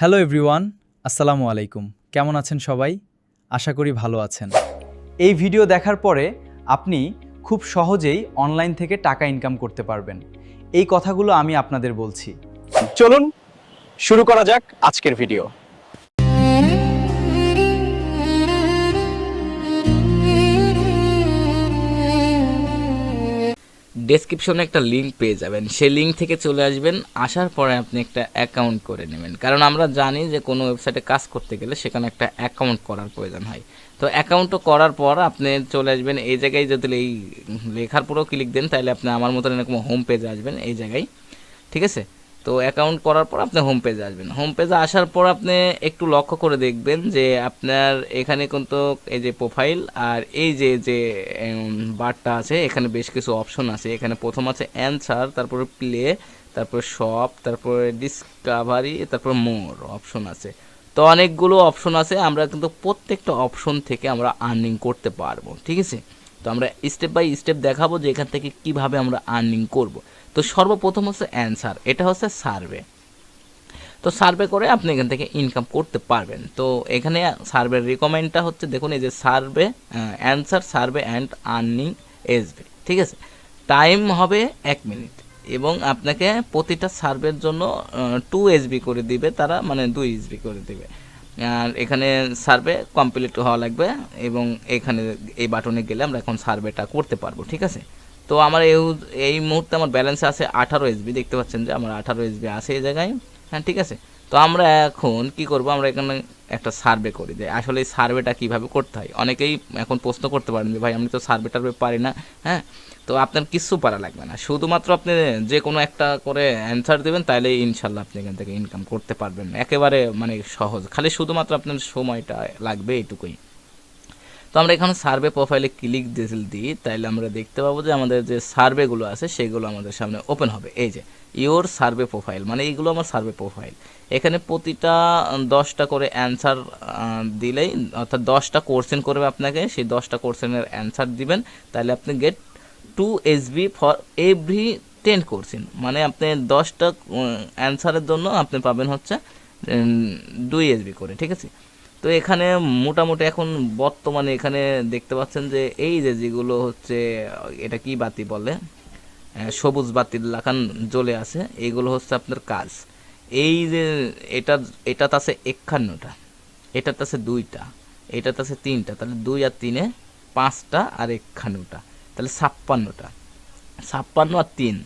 Hello everyone, আসসালামু আলাইকুম। কেমন আছেন সবাই? আশা করি ভালো আছেন। এই ভিডিও দেখার পরে আপনি খুব সহজেই অনলাইন থেকে টাকা ইনকাম করতে পারবেন। এই কথাগুলো আমি আপনাদের বলছি। চলুন শুরু করা যাক আজকের ভিডিও। ডেসক্রিপশনে একটা লিঙ্ক পেয়ে যাবেন, সেই লিঙ্ক থেকে চলে আসবেন। আসার পরে আপনি একটা অ্যাকাউন্ট করে নেবেন, কারণ আমরা জানি যে কোনো ওয়েবসাইটে কাজ করতে গেলে সেখানে একটা অ্যাকাউন্ট করার প্রয়োজন হয়। তো অ্যাকাউন্টও করার পর আপনি চলে আসবেন এই জায়গায়। যদি এই লেখার পুরো ক্লিক দেন তাহলে আপনি আমার মতন এরকম হোম পেজে আসবেন এই জায়গায়, ঠিক আছে? তো অ্যাকাউন্ট করার পর আপনি হোম পেজে আসবেন। হোম পেজে আসার পর আপনি একটু লক্ষ্য করে দেখবেন যে আপনার এখানে কিন্তু এই যে প্রোফাইল আর এই যে যে বারটা আছে, এখানে বেশ কিছু অপশন আছে। এখানে প্রথম আছে অ্যান্সার, তারপরে প্লে, তারপরে শপ, তারপরে ডিসকাভারি, তারপর মোর অপশন আছে। তো অনেকগুলো অপশন আছে, আমরা কিন্তু প্রত্যেকটা অপশন থেকে আমরা আর্নিং করতে পারবো, ঠিক আছে? তো আমরা স্টেপ বাই স্টেপ দেখাবো যে এখান থেকে কিভাবে আমরা আর্নিং করব। তো সর্বপ্রথম হচ্ছে অ্যান্সার, এটা হচ্ছে সার্ভে। তো সার্ভে করে আপনি এখান থেকে ইনকাম করতে পারবেন। তো এখানে সার্ভের রিকমেন্ডটা হচ্ছে, দেখুন এই যে survey, answer, survey and earning এসবে, ঠিক আছে? টাইম হবে 1 মিনিট এবং আপনাকে প্রতিটা সার্ভের জন্য 2 SB করে দিবে তারা, মানে 2 SB করে দিবে। আর এখানে সার্ভে কমপ্লিট হওয়া লাগবে এবং এখানে এই বাটনে গেলে আমরা এখন সার্ভেটা করতে পারবো, ঠিক আছে? তো আমার এই মুহূর্তে আমার ব্যালেন্স আছে 18 SB, দেখতে পাচ্ছেন যে আমার 18 SB আছে এই জায়গায়, হ্যাঁ, ঠিক আছে? তো আমরা এখন কি করব, আমরা এখানে একটা সার্ভে করি যে আসলে এই সার্ভেটা কীভাবে করতে হয়। অনেকেই এখন প্রশ্ন করতে পারেন যে ভাই আমি তো সার্ভে টার্ভে পারি না, হ্যাঁ। তো আপনার কিছু পারা লাগবে না, শুধুমাত্র আপনি যে কোনো একটা করে অ্যান্সার দেবেন, তাহলে ইনশাল্লাহ আপনি এখান থেকে ইনকাম করতে পারবেন। একেবারে মানে সহজ, খালি শুধুমাত্র আপনার সময়টা লাগবে এইটুকুই। তো আমরা এখানে সার্ভে প্রোফাইলে ক্লিক দিই, তাইলে আমরা দেখতে পাবো যে আমাদের যে সার্ভেগুলো আছে সেগুলো আমাদের সামনে ওপেন হবে। এই যে ইওর সার্ভে প্রোফাইল, মানে এইগুলো আমার সার্ভে প্রোফাইল। এখানে প্রতিটা 10টা করে অ্যান্সার দিলেই, অর্থাৎ 10টা কোশ্চেন করবে আপনাকে, সেই 10টা কোশ্চেনের অ্যান্সার দিবেন, তাহলে আপনি get 2 SB for every 10 question, মানে আপনি 10টা অ্যান্সারের জন্য আপনি পাবেন হচ্ছে 2 SB করে, ঠিক আছে? তো এখানে মোটামুটি এখন বর্তমানে এখানে দেখতে পাচ্ছেন যে এই যে যেগুলো হচ্ছে, এটা কি বাতি বলে, সবুজ বাতির লাগান জ্বলে আছে, এইগুলো হচ্ছে আপনার কাজ। এই যে এটা এটাতে আছে 51টা, এটাতে আছে 2টা, এটাতে আছে 3টা, তাহলে 2 আর 3-এ 5টা আর 51টা, তাহলে 56টা। 56 আর 3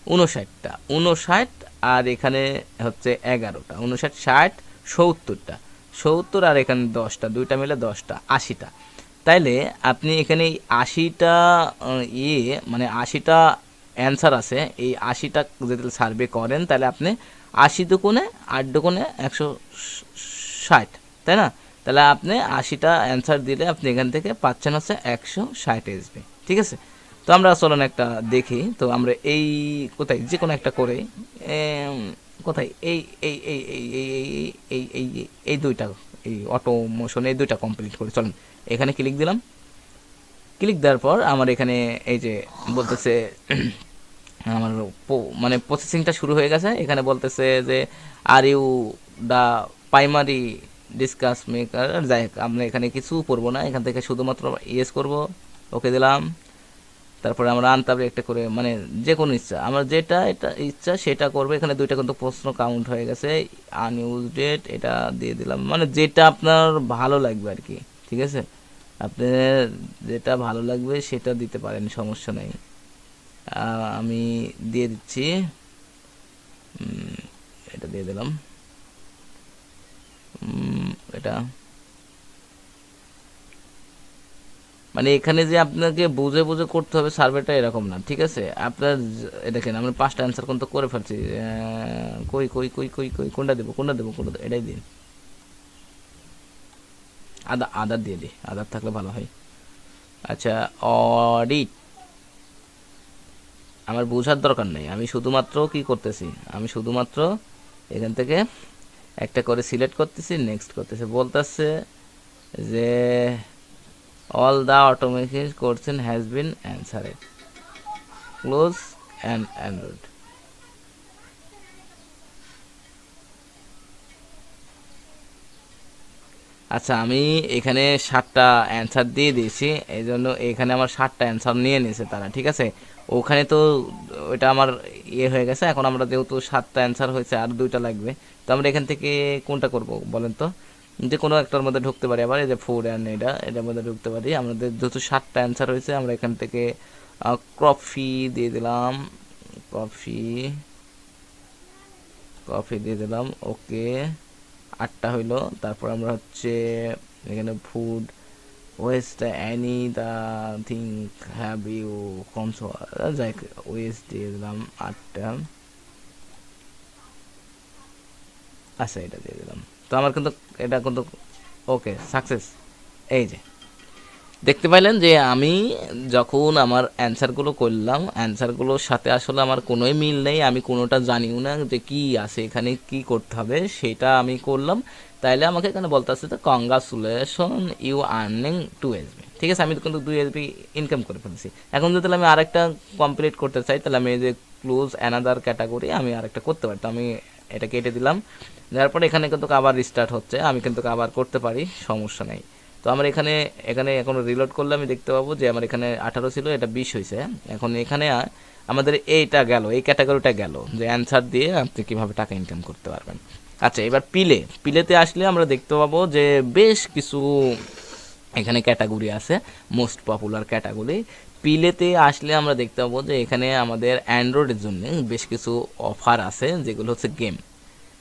59টা, 59 আর এখানে হচ্ছে 11টা, 59, 60, 70টা, 70 আর এখানে 10টা, 2টা মিলে 10টা, 80টা। তাইলে আপনি এখানে এই 80টা মানে 80টা অ্যান্সার আছে, এই 80টা যদি সার্ভে করেন তাহলে আপনি 80 দুগুণে 8 দুগুণে 160, তাই না? তাহলে আপনি 80টা অ্যান্সার দিলে আপনি এখান থেকে পাচ্ছেন হচ্ছে 160 SB, ঠিক আছে? তো আমরা চলুন একটা দেখি। তো আমরা এই কোথায় যে কোনো একটা করে কোথায় এই এই এই এই এই এই এই এই এই দুইটা, এই অটোমোশন, এই দুইটা কমপ্লিট করি। চলুন এখানে ক্লিক দিলাম। ক্লিক দেওয়ার পর আমার এখানে এই যে বলতেছে আমার মানে প্রসেসিংটা শুরু হয়ে গেছে। এখানে বলতেছে যে are you the primary discuss maker, যাই হোক আমরা এখানে কিছু করবো না, এখান থেকে শুধুমাত্র ইয়েস করব, ওকে দিলাম। তারপরে আমরা আনতাবলে একটা করে, মানে যে কোনো ইচ্ছা আমার যেটা এটা ইচ্ছা সেটা করবে। এখানে 2টা কিন্তু প্রশ্ন কাউন্ট হয়ে গেছে, আনইউজ ডেট এটা দিয়ে দিলাম, মানে যেটা আপনার ভালো লাগবে আর কি, ঠিক আছে? আপনার যেটা ভালো লাগবে সেটা দিতে পারেন, সমস্যা নেই। আমি দিয়ে দিচ্ছি, এটা দিয়ে দিলাম, এটা মানে এখানে যে আপনাকে বুঝে বুঝে করতে হবে সার্ভেটা এরকম না, ঠিক আছে? আপনার দেখেন আমরা 5টা অ্যান্সার কিন্তু করে ফেলছি। কই কই কই কই কই কোনটা দেবো কোনটা দেবো কোনটা দেবো, এটাই দিন। আদার দিয়ে দিই, আদার থাকলে ভালো হয়। আচ্ছা, অডিট আমার বোঝার দরকার নেই, আমি শুধুমাত্র কি করতেছি, আমি শুধুমাত্র এখান থেকে একটা করে সিলেক্ট করতেছি, নেক্সট করতেছি, বলতেছে যে all the automatic question has been answered, close and android. আচ্ছা, আমি এখানে 7টা অ্যান্সার দিয়ে দিয়েছি, এই জন্য এখানে আমার 7টা অ্যান্সার নিয়ে নিয়েছে তারা, ঠিক আছে। ওখানে তো ওইটা আমার হয়ে গেছে। এখন আমরা যেহেতু 7টা অ্যান্সার হয়েছে, আর 2টা লাগবে। তো আমরা এখান থেকে কোনটা করব বলেন তো? যে কোনো একটার মধ্যে ঢুকতে পারি, আবার এই যে ফুড অ্যান্ড এটার মধ্যে ঢুকতে পারি। আমাদের যেহেতু 7টা অ্যান্সার হয়েছে, আমরা এখান থেকে কফি দিয়ে দিলাম, কফি কফি দিয়ে দিলাম, ওকে। 8টা হইলো। তারপর আমরা হচ্ছে এখানে food waste any the thing have you comes, যাই ওয়েস্ট দিয়ে দিলাম 8টা। আচ্ছা, এটা দিয়ে দিলাম। তো আমার কিন্তু এটা কিন্তু ওকে সাকসেস। এই যে দেখতে পাইলেন যে আমি যখন আমার অ্যান্সারগুলো করলাম, অ্যান্সারগুলোর সাথে আসলে আমার কোনোই মিল নেই, আমি কোনোটা জানিও না যে কি আছে এখানে, কি করতে হবে সেটা আমি করলাম। তাইলে আমাকে এখানে বলতে আসছে যে কংগ্রাচুলেশন ইউ আর্নিং 2 SB, ঠিক আছে। আমি কিন্তু 2 SB ইনকাম করে ফেলেছি। এখন যদি আমি আরেকটা কমপ্লিট করতে চাই, তাহলে আমি এই যে ক্লোজ অ্যানাদার ক্যাটাগরি আমি আরেকটা করতে পারি। তো আমি এটা কেটে দিলাম, দেওয়ার পরে এখানে কিন্তু আবার রিস্টার্ট হচ্ছে, আমি কিন্তু আবার করতে পারি, সমস্যা নেই। তো আমার এখানে এখানে এখন রিলোড করলে আমি দেখতে পাবো যে আমার এখানে 18 ছিল, এটা 20 হয়েছে। এখন এখানে আমাদের এইটা গেল, এই ক্যাটাগরিটা গেল যে অ্যান্সার দিয়ে আপনি কীভাবে টাকা ইনকাম করতে পারবেন। আচ্ছা, এবার পিলেতে আসলে আমরা দেখতে পাবো যে বেশ কিছু এখানে ক্যাটাগরি আছে, মোস্ট পপুলার ক্যাটাগরি। পিলেতে আসলে আমরা দেখতে পাবো যে এখানে আমাদের অ্যান্ড্রয়েডের জন্য বেশ কিছু অফার আছে, যেগুলো হচ্ছে গেম,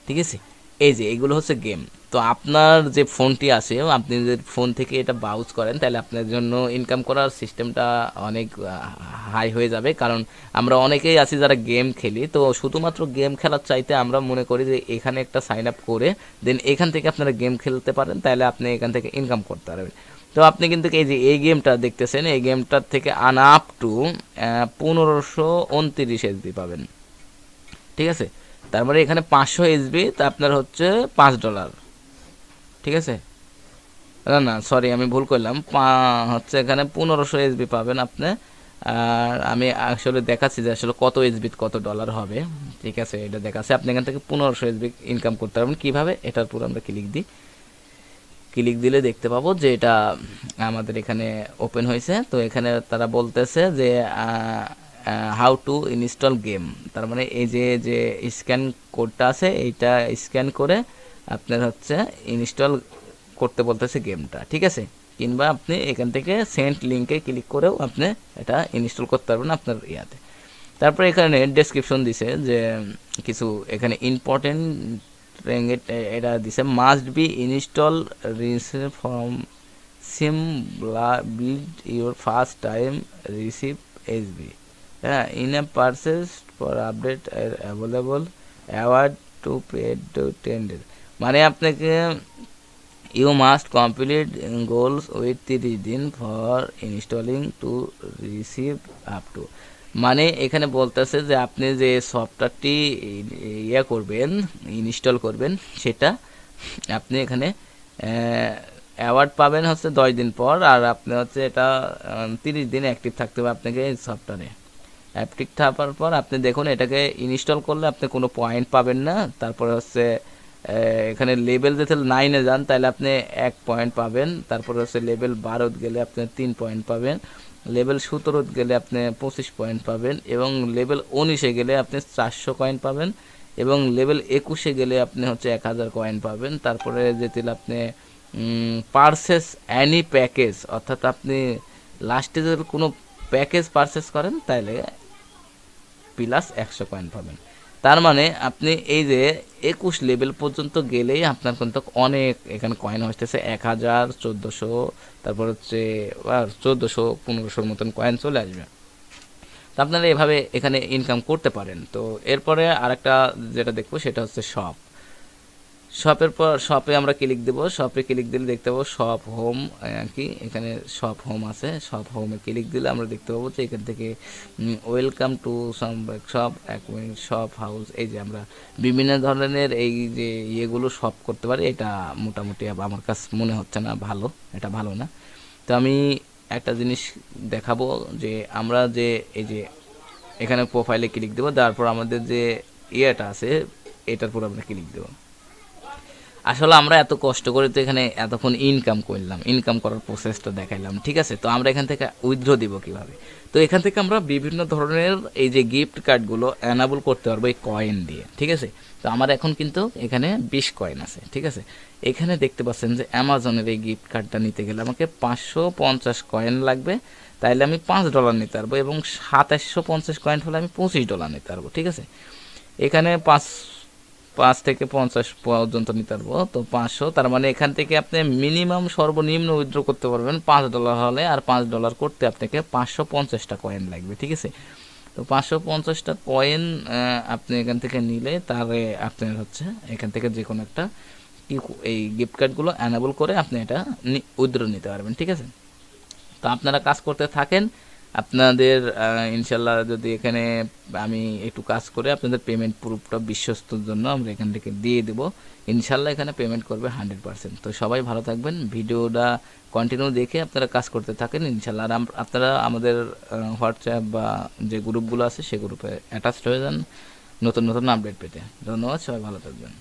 ঠিক আছে। এই যে এগুলো হচ্ছে গেম। তো আপনার যে ফোনটি আছে, আপনি যদি ফোন থেকে এটা ব্রাউজ করেন, তাহলে আপনার জন্য ইনকাম করার সিস্টেমটা অনেক হাই হয়ে যাবে। কারণ আমরা অনেকেই আছি যারা গেম খেলি, তো শুধুমাত্র গেম খেলার চাইতে আমরা মনে করি যে এখানে একটা সাইন আপ করে দেন এখান থেকে আপনারা গেম খেলতে পারেন, তাহলে আপনি এখান থেকে ইনকাম করতে পারবেন। তো আপনি কিন্তু এই যে এই গেমটা দেখতেছেন, এই গেমটার থেকে আপ টু 1529 SB পাবেন, ঠিক আছে। তারপরে এখানে 500 SB, তা আপনার হচ্ছে $5, ঠিক আছে। না না, সরি, আমি ভুল করলাম, হচ্ছে এখানে 1500 SB পাবেন আপনি। আর আমি আসলে দেখাচ্ছি যে আসলে কত এসবি কত ডলার হবে, ঠিক আছে, এটা দেখাচ্ছে। আপনি এখান থেকে 1500 SB ইনকাম করতে পারবেন কীভাবে, এটার পুরো আমরা ক্লিক দিই। ক্লিক দিলে দেখতে পাবো যে এটা আমাদের এখানে ওপেন হয়েছে। তো এখানে তারা বলতেছে যে হাউ টু ইনস্টল গেম, তার মানে এই যে যে স্ক্যান কোডটা আছে, এইটা স্ক্যান করে আপনার হচ্ছে ইনস্টল করতে বলতেছে গেমটা, ঠিক আছে। কিংবা আপনি এখান থেকে সেন্ড লিঙ্কে ক্লিক করেও আপনি এটা ইনস্টল করতে পারবেন আপনার ইয়াতে। তারপরে এখানে ডেসক্রিপশন দিছে যে কিছু এখানে ইম্পর্টেন্ট এটা দিছে, must be install receive from sim build your first time receive SB, হ্যাঁ, in a purchase for update available award to paid to tender, মানে আপনাকে you must complete goals with 30 দিন for installing to receive up to, মানে এখানে বলতেছে যে আপনি যে সফটওয়্যারটি করবেন, ইনস্টল করবেন, সেটা আপনি এখানে অ্যাওয়ার্ড পাবেন হচ্ছে 10 দিন পর। আর আপনি হচ্ছে এটা 30 দিন অ্যাক্টিভ থাকতে হবে আপনাকে এই সফটওয়্যারে। অ্যাক্টিভ থাকার পর আপনি দেখুন এটাকে ইনস্টল করলে আপনি কোনো পয়েন্ট পাবেন না। তারপরে হচ্ছে এখানে লেভেল যদি 9-এ যান তাহলে আপনি 1 পয়েন্ট পাবেন। তারপরে হচ্ছে লেভেল 12 গেলে আপনি 3 পয়েন্ট পাবেন, লেভেল 17 গেলে আপনি 25 পয়েন্ট পাবেন, এবং লেভেল 19-এ গেলে আপনি 400 কয়েন পাবেন, এবং লেভেল 21-এ গেলে আপনি হচ্ছে 1000 কয়েন পাবেন। তারপরে যেতে আপনি পারচেস অ্যানি প্যাকেজ, অর্থাৎ আপনি লাস্টে যদি কোনো প্যাকেজ পারচেস করেন তাহলে প্লাস 100 কয়েন পাবেন। তার মানে আপনি এই যে 21 লেভেল পর্যন্ত গেলেই আপনার কিন্তু অনেক এখানে কয়েন হচ্ছে 1000, 1400, তারপর হচ্ছে 1400, 1500 মতন কয়েন চলে আসবে। তো আপনারা এভাবে এখানে ইনকাম করতে পারেন। তো এরপরে আরেকটা যেটা দেখবো সেটা হচ্ছে শপের পর শপে আমরা ক্লিক দেবো। শপে ক্লিক দিলে দেখতে পাবো শপ হোম, কি এখানে শপ হোম আছে। শপ হোমে ক্লিক দিলে আমরা দেখতে পাবো যে এখান থেকে welcome to shop shop house, এই যে আমরা বিভিন্ন ধরনের এই যে ইয়েগুলো শপ করতে পারি। এটা মোটামুটি আমার কাছে মনে হচ্ছে না ভালো, এটা ভালো না। তো আমি একটা জিনিস দেখাবো যে আমরা যে এই যে এখানে প্রোফাইলে ক্লিক দেবো, তারপর আমাদের যে ইয়েটা আছে এটার পর আমরা ক্লিক দেবো। আসলে আমরা এত কষ্ট করে তো এখানে এতক্ষণ ইনকাম করলাম, ইনকাম করার প্রসেসটা দেখাইলাম, ঠিক আছে? তো আমরা এখান থেকে উইথড্র দিব কিভাবে? তো এখান থেকে আমরা বিভিন্ন ধরনের এই যে গিফট কার্ডগুলো অ্যানাবল করতে পারবো এই কয়েন দিয়ে, ঠিক আছে? তো আমার এখন কিন্তু এখানে 20 কয়েন আছে, ঠিক আছে? এখানে দেখতে পাচ্ছেন যে অ্যামাজনের এই গিফট কার্ডটা নিতে গেলে আমাকে 550 কয়েন লাগবে, তাইলে আমি $5 নিতে পারবো, এবং 2750 কয়েন হলে আমি $25 নিতে পারবো, ঠিক আছে? এখানে 5 থেকে 50 পর্যন্ত নিতে পারবো, তো 500, তার মানে এখান থেকে আপনি মিনিমাম সর্বনিম্ন উইথড্র করতে পারবেন $5 হলে, আর $5 করতে আপনাকে 550টা কয়েন লাগবে, ঠিক আছে? তো 550টা কয়েন আপনি এখান থেকে নিলে তারে আপনার হচ্ছে এখান থেকে যে কোনো একটা এই গিফট কার্ডগুলো অ্যানাবল করে আপনি এটা উইথড্র নিতে পারবেন, ঠিক আছে? তো আপনারা কাজ করতে থাকেন, আপনাদের ইনশাল্লাহ যদি এখানে আমি একটু কাজ করে আপনাদের পেমেন্ট প্রুফটা বিশ্বস্তর জন্য আমরা এখান থেকে দিয়ে দেবো, ইনশাল্লাহ এখানে পেমেন্ট করবে 100%। তো সবাই ভালো থাকবেন, ভিডিওটা কন্টিনিউ দেখে আপনারা কাজ করতে থাকেন ইনশাল্লাহ। আর আপনারা আমাদের হোয়াটসঅ্যাপ বা যে গ্রুপগুলো আছে সে গ্রুপে অ্যাটাচড হয়ে যান নতুন নতুন আপডেট পেতে। ধন্যবাদ, সবাই ভালো থাকবেন।